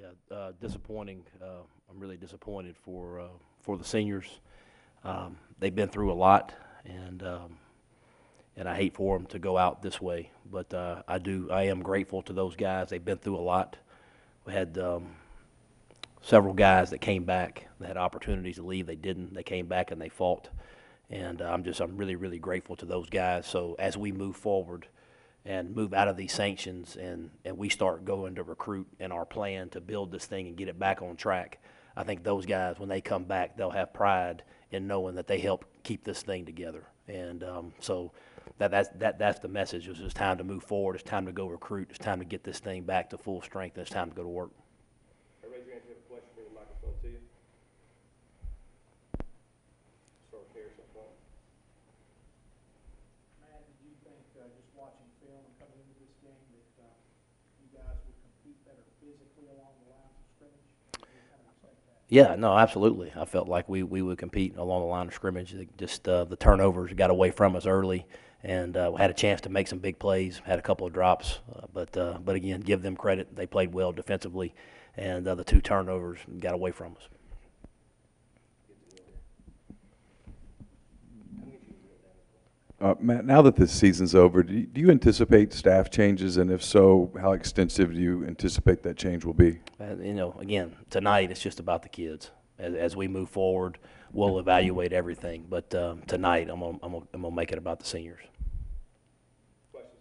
Yeah, disappointing. I'm really disappointed for the seniors. They've been through a lot, and I hate for them to go out this way. But I am grateful to those guys. They've been through a lot. We had several guys that came back. They had opportunities to leave. They didn't. They came back and they fought. And I'm really, really grateful to those guys. So as we move forward and move out of these sanctions and we start going to recruit and our plan to build this thing and get it back on track, I think those guys, when they come back, they'll have pride in knowing that they helped keep this thing together. And so that's the message. It's time to move forward. It's time to go recruit. It's time to get this thing back to full strength. And it's time to go to work. Raise your hand if you have a question. Bring the microphone to you. Start with Harris up front. Matt, did you think, just watching film and coming into this game, that you guys would compete better physically along the lines of scrimmage? Or did you kind of expect that? Yeah, no, absolutely. I felt like we would compete along the line of scrimmage. Just the turnovers got away from us early, and had a chance to make some big plays. Had a couple of drops, but again, give them credit. They played well defensively, and the two turnovers got away from us. Matt, now that this season's over, do you anticipate staff changes, and if so, how extensive do you anticipate that change will be? Again, tonight it's just about the kids. As we move forward, we'll evaluate everything. But tonight, I'm gonna make it about the seniors. Questions?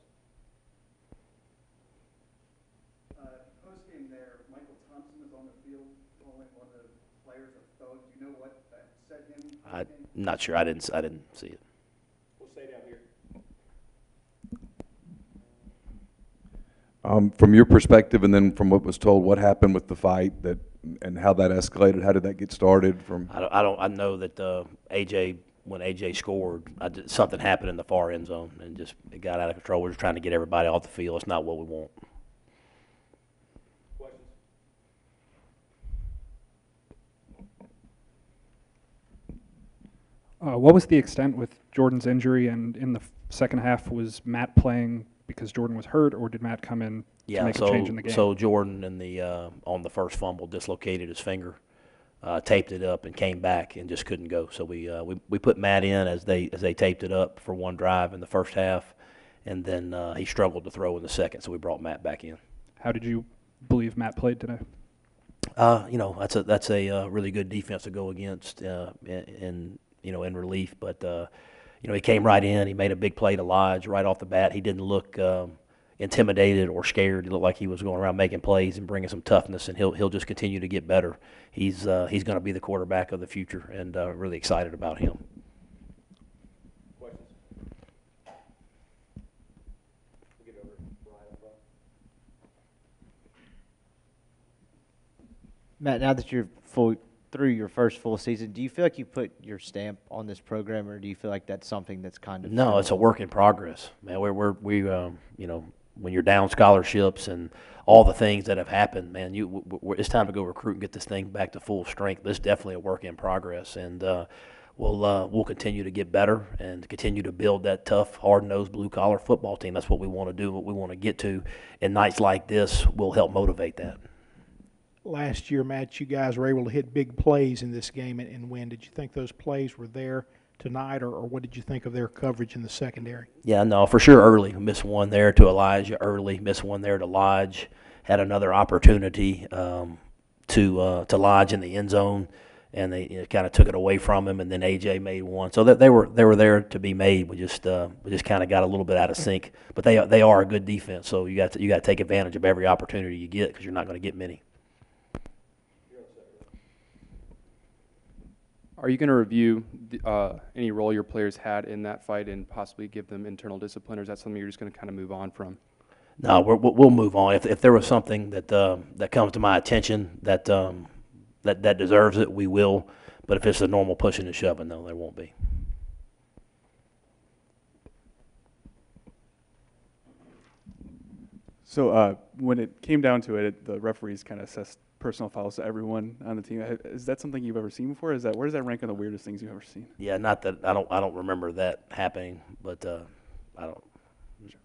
Post game there, Michael Thompson is on the field calling one of the players a thug. Do you know what that said him? I'm not sure. I didn't see it. We'll stay down here. From your perspective, and then from what was told, what happened with the fight and how that escalated? How did that get started? I know that when AJ scored, something happened in the far end zone and just it got out of control. We're just trying to get everybody off the field. It's not what we want. Questions? What was the extent with Jordan's injury, and in the second half, was Matt playing because Jordan was hurt, or did Matt come in to make a change in the game? So Jordan on the first fumble dislocated his finger, taped it up, and came back and just couldn't go. So we put Matt in as they taped it up for one drive in the first half, and then he struggled to throw in the second, so we brought Matt back in. How did you believe Matt played today? That's a really good defense to go against in relief, but he came right in. He made a big play to Lodge right off the bat. He didn't look intimidated or scared. He looked like he was going around making plays and bringing some toughness, and he'll just continue to get better. He's going to be the quarterback of the future, and really excited about him. Questions? We'll get over to Brian up front. Matt, now that you're through your first full season, do you feel like you put your stamp on this program, or do you feel like that's something that's kind of No, it's a work in progress, man. We when you're down scholarships and all the things that have happened, man, it's time to go recruit and get this thing back to full strength. But it's definitely a work in progress, and we'll continue to get better and continue to build that tough, hard-nosed, blue-collar football team. That's what we want to do, what we want to get to, and nights like this will help motivate that. Last year, Matt, you guys were able to hit big plays in this game and win. Did you think those plays were there tonight, or what did you think of their coverage in the secondary? Yeah, no, for sure early. Missed one there to Elijah early, missed one there to Lodge. Had another opportunity to Lodge in the end zone, and they kind of took it away from him, and then AJ made one. So that they were there to be made. We just kind of got a little bit out of sync. But they are a good defense, so you got to take advantage of every opportunity you get because you're not going to get many. Are you going to review any role your players had in that fight and possibly give them internal discipline, or is that something you're just going to kind of move on from? No, we'll move on. If there was something that comes to my attention that deserves it, we will. But if it's a normal pushing and shoving, no, there won't be. So when it came down to it, the referees kind of assessed personal fouls to everyone on the team. Is that something you've ever seen before? Where does that rank on the weirdest things you've ever seen? Yeah, not that I don't remember that happening, but I don't.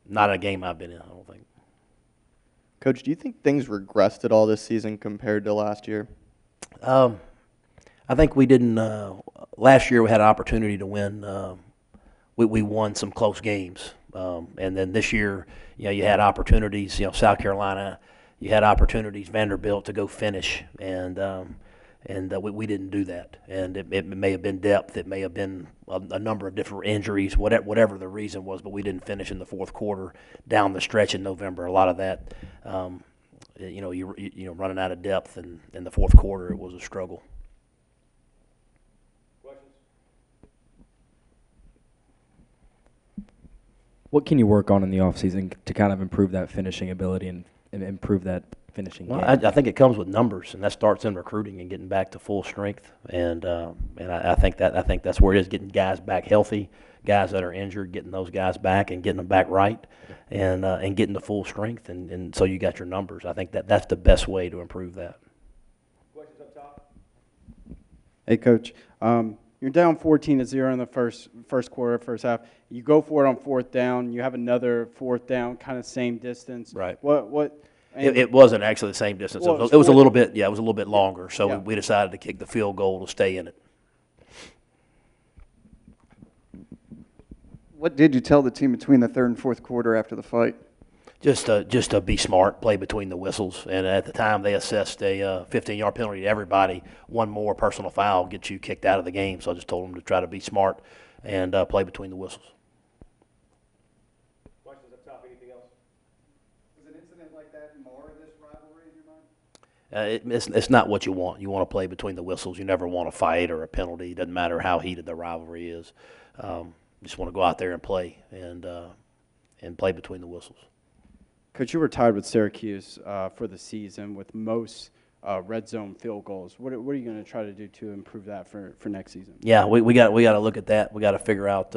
Not a game I've been in, I don't think. Coach, do you think things regressed at all this season compared to last year? I think we didn't. Last year we had an opportunity to win. We won some close games, and then this year, you had opportunities. South Carolina, you had opportunities. Vanderbilt to go finish, and we didn't do that. And it may have been depth. It may have been a number of different injuries. Whatever the reason was, but we didn't finish in the fourth quarter down the stretch in November. A lot of that, running out of depth, and in the fourth quarter it was a struggle. What can you work on in the offseason to kind of improve that finishing ability and improve that finishing game? I think it comes with numbers, and that starts in recruiting and getting back to full strength. And I think that's where it is, getting guys back healthy, guys that are injured, getting those guys back and getting them back right, and getting to full strength. And so you got your numbers. I think that's the best way to improve that. Questions up top? Hey, Coach. You're down 14-0 in the first quarter, first half. You go for it on fourth down. You have another fourth down, kind of same distance. Right. It wasn't actually the same distance. Well, it was a little bit. Yeah, it was a little bit longer. So yeah. we decided to kick the field goal to stay in it. What did you tell the team between the third and fourth quarter after the fight? Just to be smart, play between the whistles. And at the time, they assessed a 15-yard penalty to everybody. One more personal foul gets you kicked out of the game. So I just told them to try to be smart and play between the whistles. Questions up top? Anything else? Does an incident like that mar this rivalry in your mind? It's not what you want. You want to play between the whistles. You never want a fight or a penalty. It doesn't matter how heated the rivalry is. You just want to go out there and play and play between the whistles. Coach, you were tied with Syracuse for the season with most red zone field goals. What are you going to try to do to improve that for next season? Yeah, we got to look at that. We got to figure out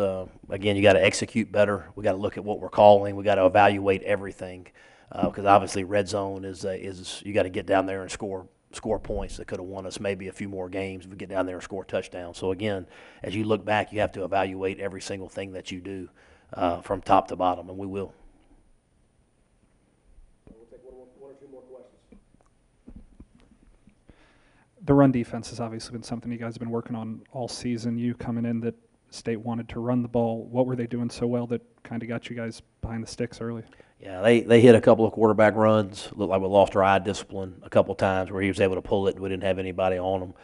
again. You got to execute better. We got to look at what we're calling. We got to evaluate everything because obviously red zone is you got to get down there and score points that could have won us maybe a few more games if we get down there and score touchdowns. So again, as you look back, you have to evaluate every single thing that you do from top to bottom, and we will. One or two more questions. The run defense has obviously been something you guys have been working on all season. You coming in that State wanted to run the ball. What were they doing so well that kind of got you guys behind the sticks early? Yeah, they hit a couple of quarterback runs. Looked like we lost our eye discipline a couple of times where he was able to pull it and we didn't have anybody on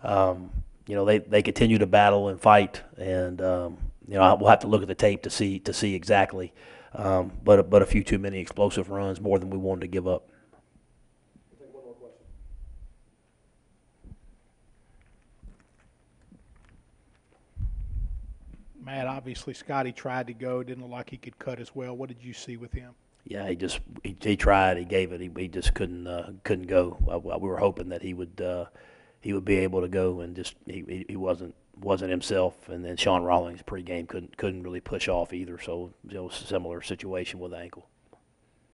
him. They continue to battle and fight, and we'll have to look at the tape to see exactly. But a few too many explosive runs, more than we wanted to give up. We'll take one more question. Matt, obviously Scotty tried to go. Didn't look like he could cut as well. What did you see with him? Yeah, he tried. He gave it. He just couldn't go. We were hoping that he would be able to go, and just he wasn't himself. And then Sean Rawlings pregame couldn't really push off either. So similar situation with the ankle.